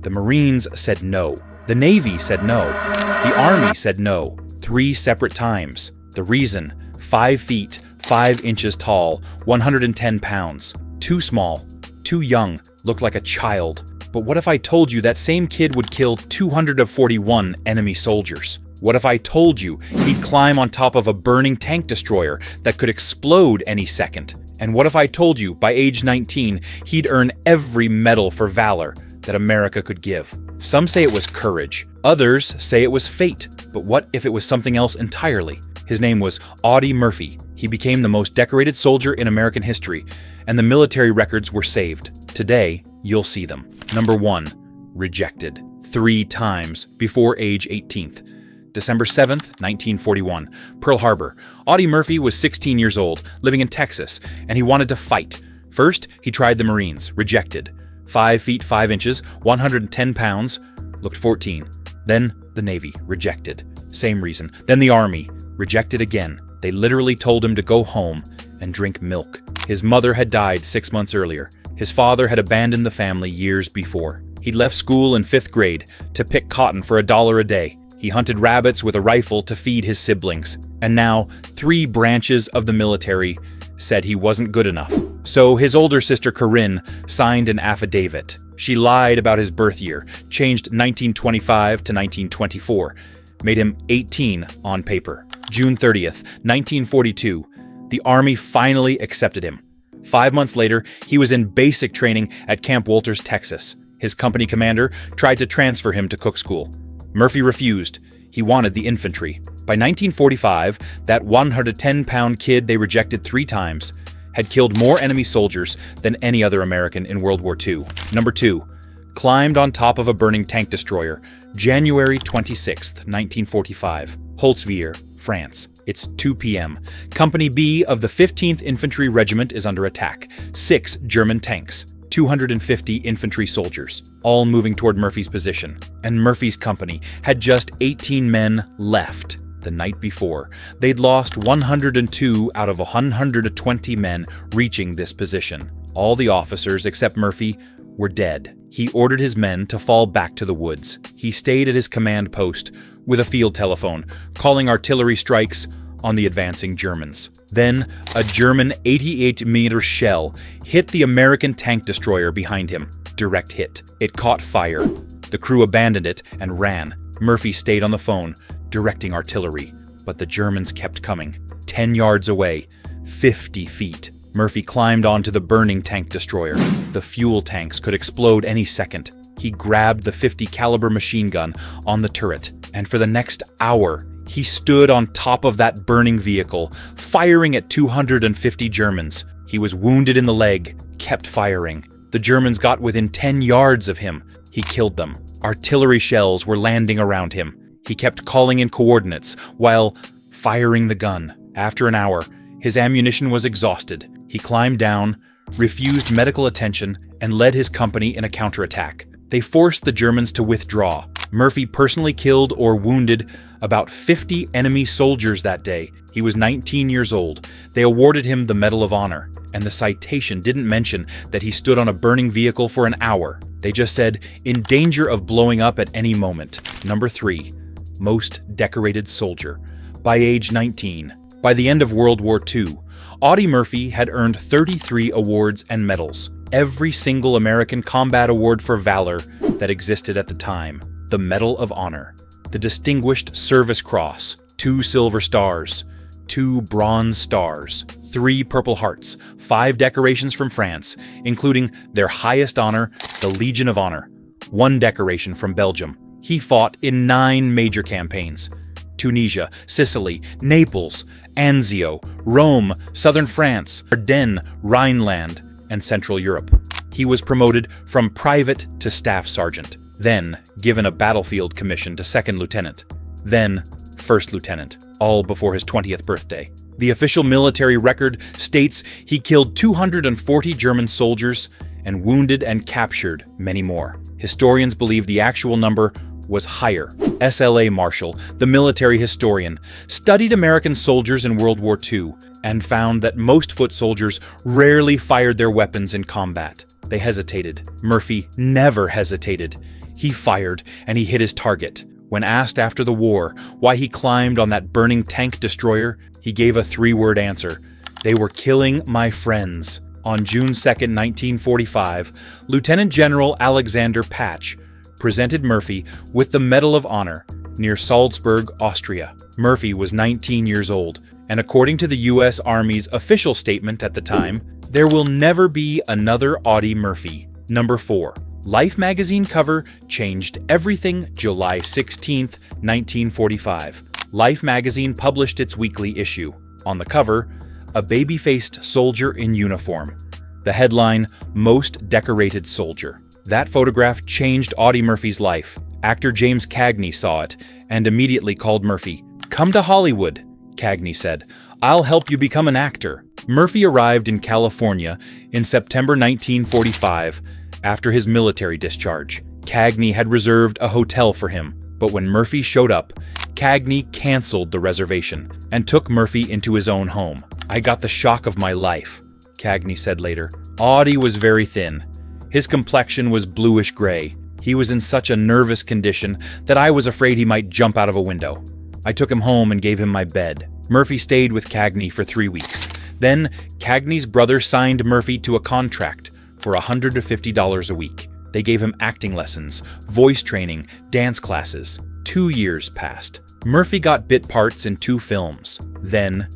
The Marines said no. The Navy said no. The Army said no. 3 separate times. The reason: 5 feet, 5 inches tall, 110 pounds. Too small, too young, looked like a child. But what if I told you that same kid would kill 241 enemy soldiers? What if I told you he'd climb on top of a burning tank destroyer that could explode any second? And what if I told you by age 19 he'd earn every medal for valor that America could give? Some say it was courage. Others say it was fate. But what if it was something else entirely? His name was Audie Murphy. He became the most decorated soldier in American history, and the military records were saved. Today, you'll see them. Number 1. Rejected. 3 times before age 18th. December 7th, 1941, Pearl Harbor. Audie Murphy was 16 years old, living in Texas, and he wanted to fight. First, he tried the Marines. Rejected. 5 feet 5 inches, 110 pounds, looked 14. Then the Navy. Rejected. Same reason. Then the Army. Rejected again. They literally told him to go home and drink milk. His mother had died 6 months earlier. His father had abandoned the family years before. He'd left school in 5th grade to pick cotton for $1 a day. He hunted rabbits with a rifle to feed his siblings. And now, 3 branches of the military said he wasn't good enough. So his older sister Corinne signed an affidavit. She lied about his birth year, changed 1925 to 1924, made him 18 on paper. June 30th, 1942, the Army finally accepted him. 5 months later, he was in basic training at Camp Walters, Texas. His company commander tried to transfer him to cook school. Murphy refused. He wanted the infantry. By 1945, that 110-pound kid they rejected 3 times had killed more enemy soldiers than any other American in World War II. Number 2. Climbed on top of a burning tank destroyer, January 26, 1945, Holtzwihr, France. It's 2 p.m. Company B of the 15th Infantry Regiment is under attack. 6 German tanks, 250 infantry soldiers, all moving toward Murphy's position. And Murphy's company had just 18 men left. The night before, they'd lost 102 out of 120 men reaching this position. All the officers except Murphy were dead. He ordered his men to fall back to the woods. He stayed at his command post with a field telephone, calling artillery strikes on the advancing Germans. Then, a German 88mm shell hit the American tank destroyer behind him. Direct hit. It caught fire. The crew abandoned it and ran. Murphy stayed on the phone, directing artillery. But the Germans kept coming. 10 yards away, 50 feet. Murphy climbed onto the burning tank destroyer. The fuel tanks could explode any second. He grabbed the .50 caliber machine gun on the turret, and for the next hour, he stood on top of that burning vehicle, firing at 250 Germans. He was wounded in the leg, kept firing. The Germans got within 10 yards of him. He killed them. Artillery shells were landing around him. He kept calling in coordinates while firing the gun. After an hour, his ammunition was exhausted. He climbed down, refused medical attention, and led his company in a counterattack. They forced the Germans to withdraw. Murphy personally killed or wounded about 50 enemy soldiers that day. He was 19 years old. They awarded him the Medal of Honor, and the citation didn't mention that he stood on a burning vehicle for an hour. They just said, in danger of blowing up at any moment. Number 3, most decorated soldier. By age 19. By the end of World War II, Audie Murphy had earned 33 awards and medals. Every single American combat award for valor that existed at the time. The Medal of Honor, the Distinguished Service Cross, 2 Silver Stars, 2 Bronze Stars, 3 Purple Hearts, 5 decorations from France, including their highest honor, the Legion of Honor, 1 decoration from Belgium. He fought in 9 major campaigns: Tunisia, Sicily, Naples, Anzio, Rome, southern France, Ardennes, Rhineland, and Central Europe. He was promoted from private to staff sergeant, then given a battlefield commission to 2nd lieutenant, then 1st lieutenant, all before his 20th birthday. The official military record states he killed 240 German soldiers and wounded and captured many more. Historians believe the actual number was higher. S.L.A. Marshall, the military historian, studied American soldiers in World War II and found that most foot soldiers rarely fired their weapons in combat. They hesitated. Murphy never hesitated. He fired, and he hit his target. When asked after the war why he climbed on that burning tank destroyer, he gave a 3-word answer. They were killing my friends. On June 2, 1945, Lieutenant General Alexander Patch presented Murphy with the Medal of Honor near Salzburg, Austria. Murphy was 19 years old, and according to the U.S. Army's official statement at the time, there will never be another Audie Murphy. Number 4. Life magazine cover changed everything July 16, 1945. Life magazine published its weekly issue. On the cover, a baby-faced soldier in uniform. The headline, Most Decorated Soldier. That photograph changed Audie Murphy's life. Actor James Cagney saw it and immediately called Murphy. "Come to Hollywood," Cagney said. "I'll help you become an actor." Murphy arrived in California in September 1945 after his military discharge. Cagney had reserved a hotel for him, but when Murphy showed up, Cagney canceled the reservation and took Murphy into his own home. "I got the shock of my life," Cagney said later. Audie was very thin. His complexion was bluish-gray. He was in such a nervous condition that I was afraid he might jump out of a window. I took him home and gave him my bed. Murphy stayed with Cagney for 3 weeks. Then, Cagney's brother signed Murphy to a contract for $150 a week. They gave him acting lessons, voice training, dance classes. 2 years passed. Murphy got bit parts in 2 films. Then,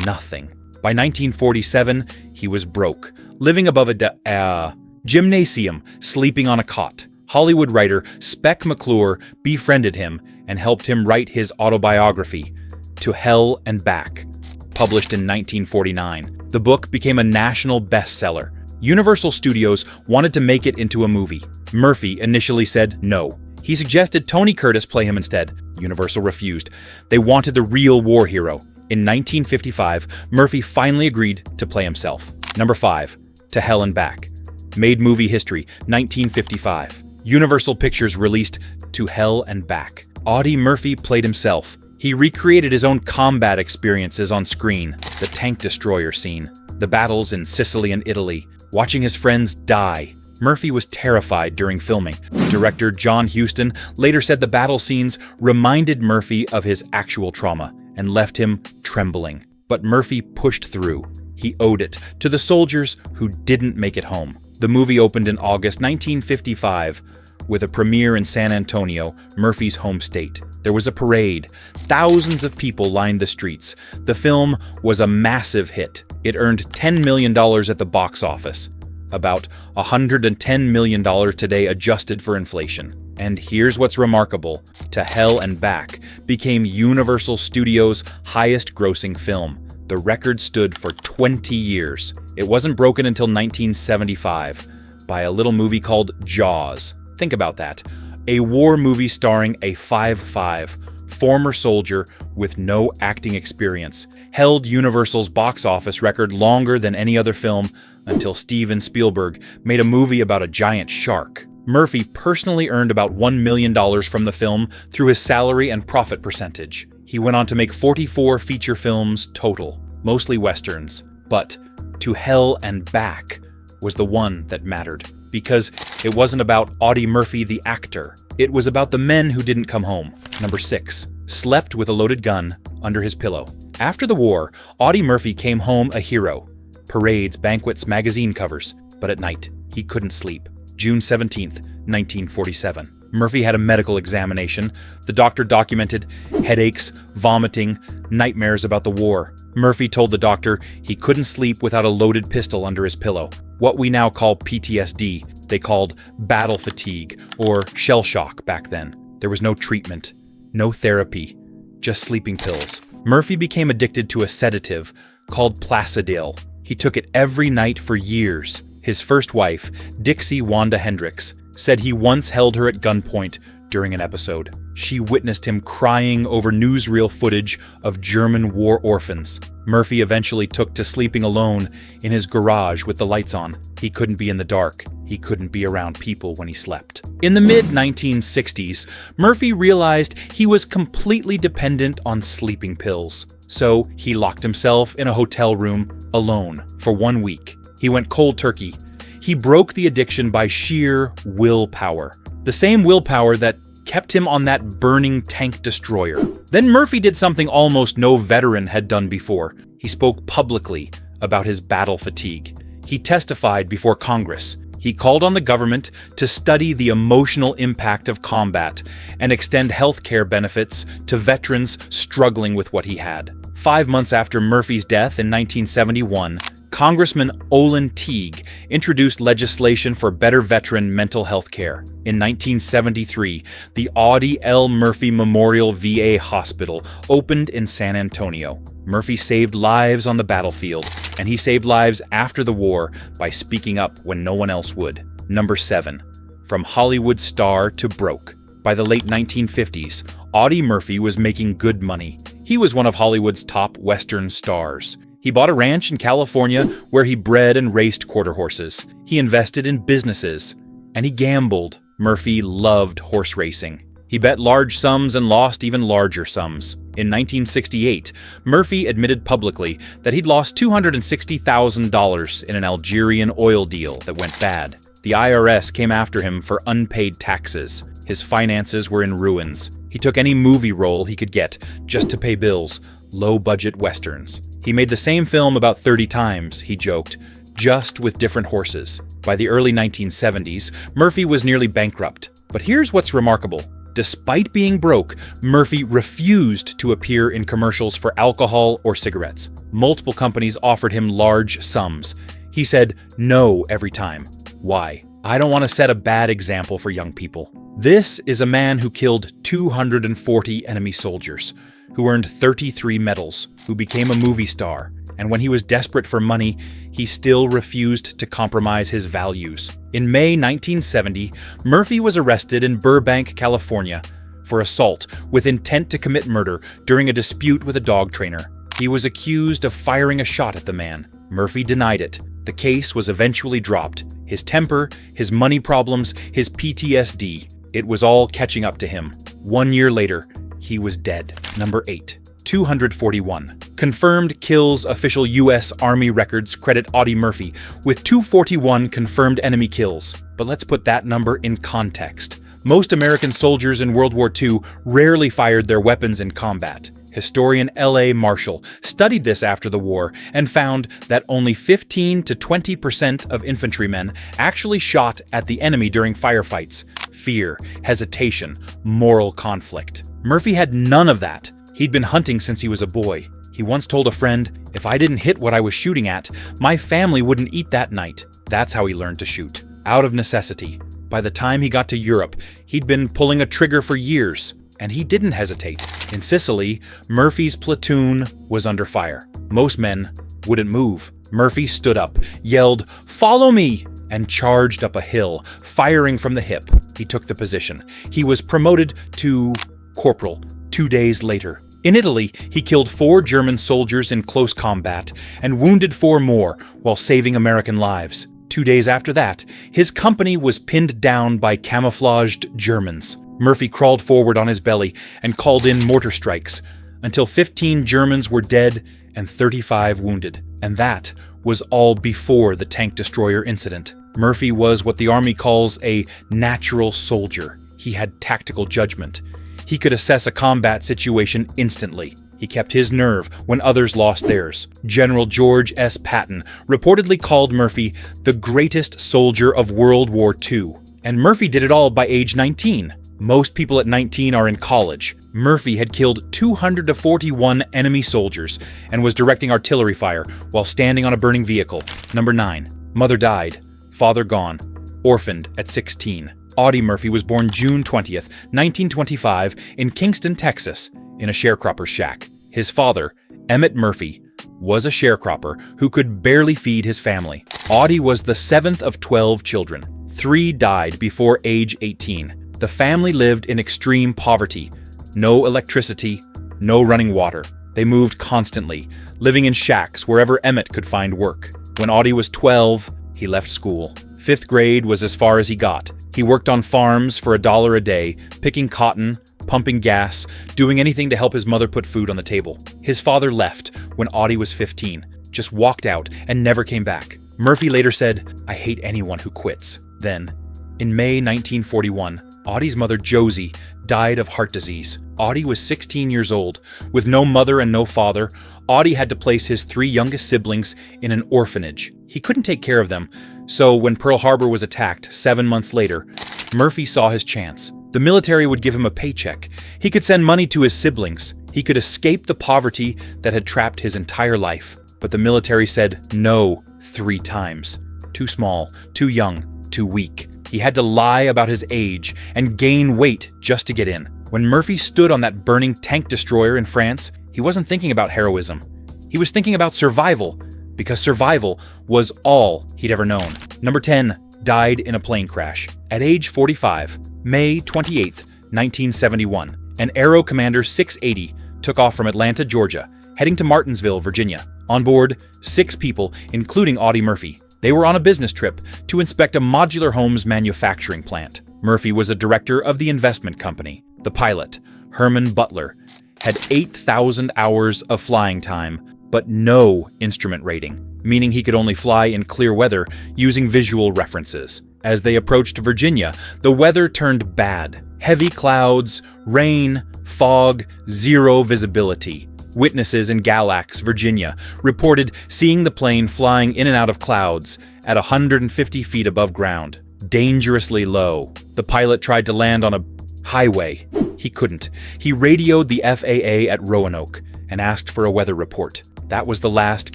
nothing. By 1947, he was broke, living above a gymnasium, sleeping on a cot. Hollywood writer Spec McClure befriended him and helped him write his autobiography, To Hell and Back, published in 1949. The book became a national bestseller. Universal Studios wanted to make it into a movie. Murphy initially said no. He suggested Tony Curtis play him instead. Universal refused. They wanted the real war hero. In 1955, Murphy finally agreed to play himself. Number 5. To Hell and Back. Made movie history, 1955. Universal Pictures released To Hell and Back. Audie Murphy played himself. He recreated his own combat experiences on screen. The tank destroyer scene, the battles in Sicily and Italy, watching his friends die. Murphy was terrified during filming. Director John Huston later said the battle scenes reminded Murphy of his actual trauma and left him trembling. But Murphy pushed through. He owed it to the soldiers who didn't make it home. The movie opened in August 1955 with a premiere in San Antonio, Murphy's home state. There was a parade. Thousands of people lined the streets. The film was a massive hit. It earned $10 million at the box office, about $110 million today adjusted for inflation. And here's what's remarkable. To Hell and Back became Universal Studios' highest-grossing film. The record stood for 20 years. It wasn't broken until 1975 by a little movie called Jaws. Think about that. A war movie starring a 5'5" former soldier with no acting experience held Universal's box office record longer than any other film until Steven Spielberg made a movie about a giant shark. Murphy personally earned about $1 million from the film through his salary and profit percentage. He went on to make 44 feature films total, mostly westerns. But To Hell and Back was the one that mattered, because it wasn't about Audie Murphy the actor. It was about the men who didn't come home. Number 6. Slept with a loaded gun under his pillow. After the war, Audie Murphy came home a hero. Parades, banquets, magazine covers. But at night, he couldn't sleep. June 17th, 1947. Murphy had a medical examination. The doctor documented headaches, vomiting, nightmares about the war. Murphy told the doctor he couldn't sleep without a loaded pistol under his pillow. What we now call PTSD, they called battle fatigue or shell shock back then. There was no treatment, no therapy, just sleeping pills. Murphy became addicted to a sedative called Placidil. He took it every night for years. His first wife, Dixie Wanda Hendricks, said he once held her at gunpoint during an episode. She witnessed him crying over newsreel footage of German war orphans. Murphy eventually took to sleeping alone in his garage with the lights on. He couldn't be in the dark. He couldn't be around people when he slept. In the mid-1960s, Murphy realized he was completely dependent on sleeping pills. So he locked himself in a hotel room alone for 1 week. He went cold turkey. He broke the addiction by sheer willpower. The same willpower that kept him on that burning tank destroyer. Then Murphy did something almost no veteran had done before. He spoke publicly about his battle fatigue. He testified before Congress. He called on the government to study the emotional impact of combat and extend health care benefits to veterans struggling with what he had. 5 months after Murphy's death in 1971, Congressman Olin Teague introduced legislation for better veteran mental health care. In 1973, the Audie L. Murphy Memorial VA Hospital opened in San Antonio. Murphy saved lives on the battlefield, and he saved lives after the war by speaking up when no one else would. Number 7. From Hollywood star to broke. By the late 1950s, Audie Murphy was making good money. He was one of Hollywood's top Western stars. He bought a ranch in California where he bred and raced quarter horses. He invested in businesses, and he gambled. Murphy loved horse racing. He bet large sums and lost even larger sums. In 1968, Murphy admitted publicly that he'd lost $260,000 in an Algerian oil deal that went bad. The IRS came after him for unpaid taxes. His finances were in ruins. He took any movie role he could get just to pay bills, low-budget westerns. He made the same film about 30 times, he joked, just with different horses. By the early 1970s, Murphy was nearly bankrupt. But here's what's remarkable. Despite being broke, Murphy refused to appear in commercials for alcohol or cigarettes. Multiple companies offered him large sums. He said no every time. Why? I don't want to set a bad example for young people. This is a man who killed 240 enemy soldiers, who earned 33 medals, who became a movie star, and when he was desperate for money, he still refused to compromise his values. In May 1970, Murphy was arrested in Burbank, California, for assault with intent to commit murder during a dispute with a dog trainer. He was accused of firing a shot at the man. Murphy denied it. The case was eventually dropped. His temper, his money problems, his PTSD, it was all catching up to him. 1 year later, he was dead. Number 8. 241. Confirmed kills. Official U.S. Army records credit Audie Murphy with 241 confirmed enemy kills. But let's put that number in context. Most American soldiers in World War II rarely fired their weapons in combat. Historian L.A. Marshall studied this after the war and found that only 15 to 20% of infantrymen actually shot at the enemy during firefights. Fear, hesitation, moral conflict. Murphy had none of that. He'd been hunting since he was a boy. He once told a friend, "If I didn't hit what I was shooting at, my family wouldn't eat that night." That's how he learned to shoot. Out of necessity. By the time he got to Europe, he'd been pulling a trigger for years. And he didn't hesitate. In Sicily, Murphy's platoon was under fire. Most men wouldn't move. Murphy stood up, yelled, "Follow me!" and charged up a hill, firing from the hip. He took the position. He was promoted to corporal 2 days later. In Italy, he killed 4 German soldiers in close combat and wounded 4 more while saving American lives. 2 days after that, his company was pinned down by camouflaged Germans. Murphy crawled forward on his belly and called in mortar strikes until 15 Germans were dead and 35 wounded. And that was all before the tank destroyer incident. Murphy was what the Army calls a natural soldier. He had tactical judgment. He could assess a combat situation instantly. He kept his nerve when others lost theirs. General George S. Patton reportedly called Murphy the greatest soldier of World War II. And Murphy did it all by age 19. Most people at 19 are in college. Murphy had killed 241 enemy soldiers and was directing artillery fire while standing on a burning vehicle. Number 9. Mother died. Father gone. Orphaned at 16. Audie Murphy was born June 20th, 1925 in Kingston, Texas, in a sharecropper's shack. His father, Emmett Murphy, was a sharecropper who could barely feed his family. Audie was the 7th of 12 children. 3 died before age 18. The family lived in extreme poverty. No electricity, no running water. They moved constantly, living in shacks wherever Emmett could find work. When Audie was 12, he left school. 5th grade was as far as he got. He worked on farms for $1 a day, picking cotton, pumping gas, doing anything to help his mother put food on the table. His father left when Audie was 15, just walked out and never came back. Murphy later said, "I hate anyone who quits." Then, in May 1941, Audie's mother, Josie, died of heart disease. Audie was 16 years old. With no mother and no father, Audie had to place his 3 youngest siblings in an orphanage. He couldn't take care of them, so when Pearl Harbor was attacked 7 months later, Murphy saw his chance. The military would give him a paycheck. He could send money to his siblings. He could escape the poverty that had trapped his entire life. But the military said no 3 times. Too small, too young, too weak. He had to lie about his age and gain weight just to get in. When Murphy stood on that burning tank destroyer in France, he wasn't thinking about heroism. He was thinking about survival, because survival was all he'd ever known. Number 10, died in a plane crash. At age 45, May 28, 1971, an Aero Commander 680 took off from Atlanta, Georgia, heading to Martinsville, Virginia. On board, 6 people, including Audie Murphy. They were on a business trip to inspect a modular homes manufacturing plant. Murphy was a director of the investment company. The pilot, Herman Butler, had 8,000 hours of flying time, but no instrument rating, meaning he could only fly in clear weather using visual references. As they approached Virginia, the weather turned bad. Heavy clouds, rain, fog, 0 visibility. Witnesses in Galax, Virginia, reported seeing the plane flying in and out of clouds at 150 feet above ground, dangerously low. The pilot tried to land on a highway. He couldn't. He radioed the FAA at Roanoke and asked for a weather report. That was the last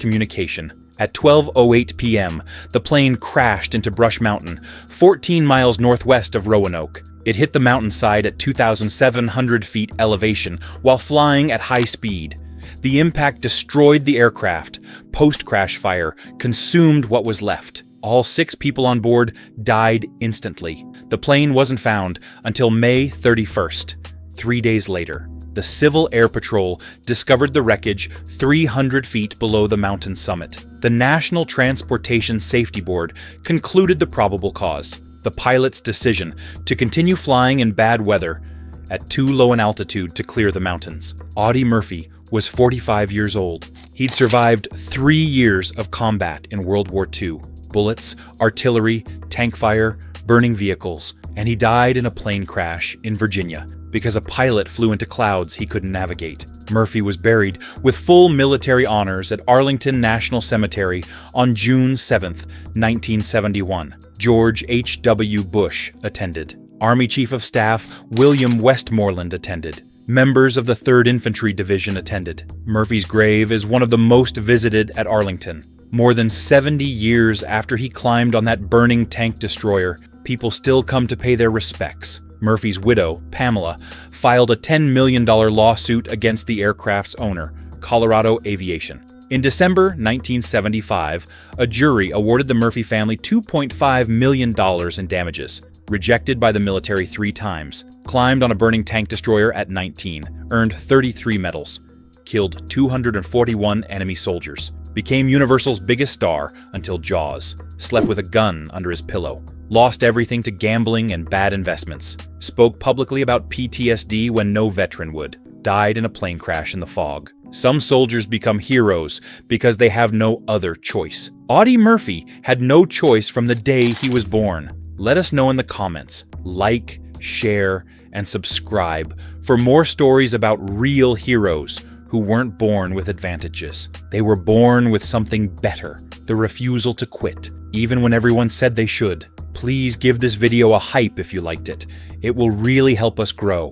communication. At 12:08 p.m., the plane crashed into Brush Mountain, 14 miles northwest of Roanoke. It hit the mountainside at 2,700 feet elevation while flying at high speed. The impact destroyed the aircraft. Post-crash fire consumed what was left. All 6 people on board died instantly. The plane wasn't found until May 31st, 3 days later. The Civil Air Patrol discovered the wreckage 300 feet below the mountain summit. The National Transportation Safety Board concluded the probable cause: the pilot's decision to continue flying in bad weather at too low an altitude to clear the mountains. Audie Murphy was 45 years old. He'd survived 3 years of combat in World War II. Bullets, artillery, tank fire, burning vehicles, and he died in a plane crash in Virginia because a pilot flew into clouds he couldn't navigate. Murphy was buried with full military honors at Arlington National Cemetery on June 7, 1971. George H.W. Bush attended. Army Chief of Staff William Westmoreland attended. Members of the 3rd Infantry Division attended. Murphy's grave is one of the most visited at Arlington. More than 70 years after he climbed on that burning tank destroyer, people still come to pay their respects. Murphy's widow, Pamela, filed a $10 million lawsuit against the aircraft's owner, Colorado Aviation. In December 1975, a jury awarded the Murphy family $2.5 million in damages. Rejected by the military 3 times, climbed on a burning tank destroyer at 19, earned 33 medals, killed 241 enemy soldiers, became Universal's biggest star until Jaws, slept with a gun under his pillow, lost everything to gambling and bad investments, spoke publicly about PTSD when no veteran would, died in a plane crash in the fog. Some soldiers become heroes because they have no other choice. Audie Murphy had no choice from the day he was born. Let us know in the comments. Like, share, and subscribe for more stories about real heroes who weren't born with advantages. They were born with something better, the refusal to quit, even when everyone said they should. Please give this video a hype if you liked it. It will really help us grow.